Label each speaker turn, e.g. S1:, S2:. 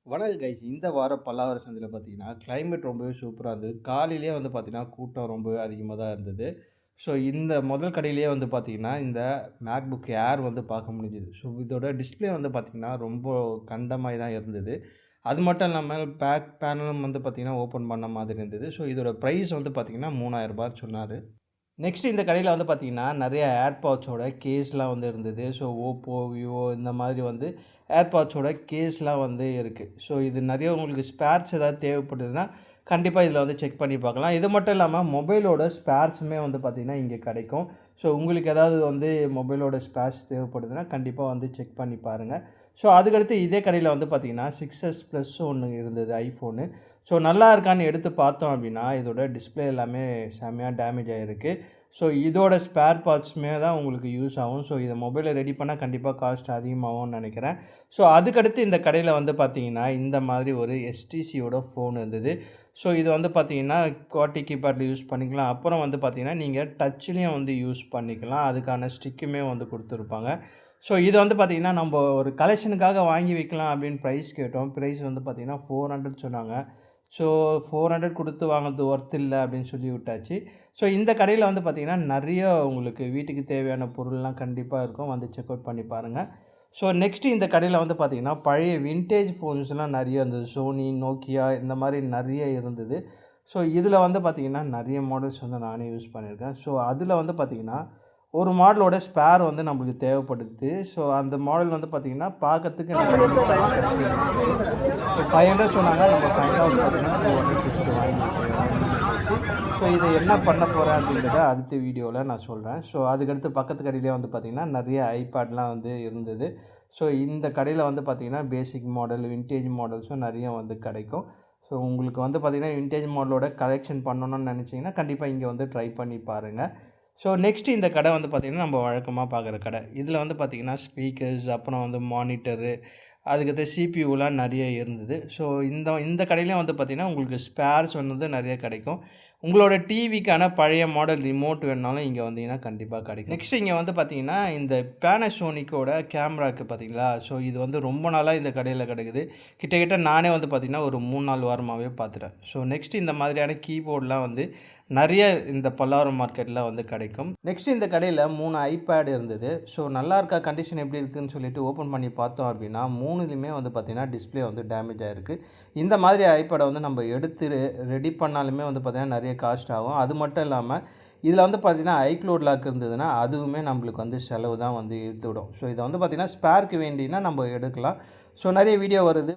S1: வணக்கம் கைஸ். இந்த வாரம் பல்லாவர சந்தையில பார்த்தீங்கன்னா, கிளைமேட் ரொம்பவே சூப்பரா இருந்தது. காலையிலேயே வந்து பார்த்தீங்கன்னா, கூட்டம் ரொம்பவே அதிகமா தான் இருந்தது. ஸோ, இந்த முதல் கடையிலேயே வந்து பார்த்தீங்கன்னா, இந்த MacBook Air வந்து பார்க்க முடிஞ்சது. ஸோ, இதோட டிஸ்ப்ளே வந்து பார்த்தீங்கன்னா, ரொம்ப கண்டமாய் தான் இருந்தது. அது மட்டும் இல்லாம பேக் பேனலும் வந்து பார்த்தீங்கன்னா, ஓப்பன் பண்ண மாதிரி இருந்தது. ஸோ, இதோட பிரைஸ் வந்து பார்த்தீங்கன்னா, ரூ. 3000 சொன்னாரு. நெக்ஸ்ட் இந்த கடையில வந்து பார்த்தீங்கன்னா, நெறைய ஏர்பாட்ஸோட கேஸ்லாம் வந்து இருந்தது. ஸோ, Oppo, Vivo இந்த மாதிரி வந்து ஏர்பாட்ஸோட கேஸ்லாம் வந்து இருக்கு. ஸோ, இது நெறைய உங்களுக்கு ஸ்பேர்ஸ் ஏதாவது தேவைப்படுதுன்னா, கண்டிப்பா இதில வந்து செக் பண்ணி பார்க்கலாம். இது மட்டும் இல்லாம மொபைலோட ஸ்பேர்ஸுமே வந்து பார்த்தீங்கன்னா, இங்க கிடைக்கும். ஸோ, உங்களுக்கு ஏதாவது வந்து மொபைலோட ஸ்பேர்ஸ் தேவைப்படுதுன்னா, கண்டிப்பா வந்து செக் பண்ணி பாருங்க. ஸோ, அதுக்கடுத்து இதே கடையில வந்து பார்த்தீங்கன்னா, 6s ப்ளஸ் ஒண்ணு இருந்தது ஐஃபோனு. ஸோ, நல்லா இருக்கான்னு எடுத்து பார்த்தோம் அப்படின்னா, இதோட டிஸ்ப்ளே எல்லாமே செம்மையா டேமேஜ் ஆயிருக்கு. ஸோ, இதோட ஸ்பேர் பார்ட்ஸுமே தான் உங்களுக்கு யூஸ் ஆகும். ஸோ, இத மொபைல ரெடி பண்ணா கண்டிப்பா காஸ்ட் அதிகமாகும்னு நெனைக்கிறேன். ஸோ, அதுக்கடுத்து இந்த கடையில வந்து பார்த்தீங்கன்னா, இந்த மாதிரி ஒரு எஸ்டிசியோட ஃபோன் இருந்தது. ஸோ, இது வந்து பார்த்தீங்கன்னா, QWERTY கீபேட்ல யூஸ் பண்ணிக்கலாம். அப்புறம் வந்து பார்த்தீங்கன்னா, நீங்க டச்லயும் வந்து யூஸ் பண்ணிக்கலாம். அதுக்கான ஸ்டிக்குமே வந்து குடுத்துருப்பாங்க. ஸோ, இது வந்து பார்த்தீங்கன்னா, நம்ப ஒரு கலெக்ஷனுக்காக வாங்கி வைக்கலாம் அப்படின்னு பிரைஸ் கேட்டோம். பிரைஸ் வந்து பார்த்தீங்கன்னா, 400 சொன்னாங்க. ஸோ, 400 குடுத்து வாங்குறது ஒர்த் இல்ல அப்படின்னு சொல்லி விட்டாச்சு. ஸோ, இந்த கடையில வந்து பார்த்தீங்கன்னா, நெறைய உங்களுக்கு வீட்டுக்கு தேவையான பொருள்லாம் கண்டிப்பா இருக்கும். வந்து செக் அவுட் பண்ணி பாருங்க. ஸோ, நெக்ஸ்ட்டு இந்த கடையில வந்து பார்த்தீங்கன்னா, பழைய வின்டேஜ் ஃபோன்ஸ்லாம் நெறைய இருந்தது. Sony, Nokia இந்த மாரி நெறைய இருந்தது. ஸோ, இதில வந்து பார்த்தீங்கன்னா, நெறைய மாடல்ஸ் வந்து நானே யூஸ் பண்ணியிருக்கேன். ஸோ, அதில வந்து பார்த்தீங்கன்னா, ஒரு மாடலோட ஸ்பேர் வந்து நம்மளுக்கு தேவைப்படுது. ஸோ, அந்த மாடல் வந்து பார்த்தீங்கன்னா, பார்க்கறதுக்கு ஸோ 500 சொன்னாங்க. நம்ம ஃபைனலா வந்து பார்த்தீங்கன்னா, 200 குடுத்துட்டு வாங்கியாச்சு. ஸோ, இத என்ன பண்ண போறேன் அப்படின்றத அடுத்த வீடியோல நான் சொல்றேன். ஸோ, அதுக்கடுத்து பக்கத்து கடையிலேயே வந்து பார்த்தீங்கன்னா, நெறைய ஐபேட்லாம் வந்து இருந்தது. ஸோ, இந்த கடையில வந்து பார்த்தீங்கன்னா, பேசிக் மாடல், வின்டேஜ் மாடல்ஸும் நெறைய வந்து கிடைக்கும். ஸோ, உங்களுக்கு வந்து பார்த்தீங்கன்னா, வின்டேஜ் மாடலோட கலெக்ஷன் பண்ணணும்னு நெனச்சீங்கன்னா, கண்டிப்பா இங்க வந்து ட்ரை பண்ணி பாருங்க. ஸோ, நெக்ஸ்ட்டு இந்த கடை வந்து பார்த்தீங்கன்னா, நம்ம வழக்கமா பார்க்குற கடை. இதில வந்து பார்த்தீங்கன்னா, ஸ்பீக்கர்ஸ், அப்புறம் வந்து மானிட்டரு, அதுக்கடுத்து சிபியூலாம் நெறைய இருந்தது. ஸோ, இந்த இந்த கடையிலயும் வந்து பார்த்தீங்கன்னா, உங்களுக்கு ஸ்பேர்ஸ் வந்து நெறைய கிடைக்கும். உங்களோட டிவிக்கான பழைய மாடல் ரிமோட் வேணுனாலும் இங்க வந்தீங்கன்னா கண்டிப்பா கிடைக்கும். நெக்ஸ்ட் இங்க வந்து பார்த்தீங்கன்னா, இந்த Panasonicஓட கேமரா இருக்கு பார்த்தீங்களா? ஸோ, இது வந்து ரொம்ப நாளா இந்த கடையில கிடைக்குது. கிட்டத்தட்ட நானே வந்து பார்த்தீங்கன்னா, ஒரு 3, 4 வாரமாவே பார்த்துட்டேன். ஸோ, நெக்ஸ்ட் இந்த மாதிரியான கீபோர்ட்லாம் வந்து நெறைய இந்த பல்லாவரம் மார்க்கெட்ல வந்து கிடைக்கும். நெக்ஸ்ட் இந்த கடையில 3 ஐபேட் இருந்தது. ஸோ, நல்லா இருக்கா? கண்டிஷன் எப்படி இருக்குன்னு சொல்லிட்டு ஓப்பன் பண்ணி பார்த்தோம் அப்படின்னா, 3லுமே வந்து பார்த்தீங்கன்னா, டிஸ்ப்ளே வந்து டேமேஜ் ஆயிருக்கு. இந்த மாதிரி ஐபேட வந்து நம்ம எடுத்து ரெடி பண்ணாலுமே வந்து பார்த்தீங்கன்னா, நெறைய காஸ்ட் ஆகும். அது மட்டும் இல்லாம, இதில வந்து பார்த்தீங்கன்னா, iCloud லாக் இருந்ததுன்னா, அதுவுமே நம்மளுக்கு வந்து செலவு தான் வந்து இழுத்து விடும். ஸோ, இத வந்து பார்த்தீங்கன்னா, ஸ்பேர்க்கு வேண்டினா நம்ம எடுக்கலாம். ஸோ, நெறைய வீடியோ வருது.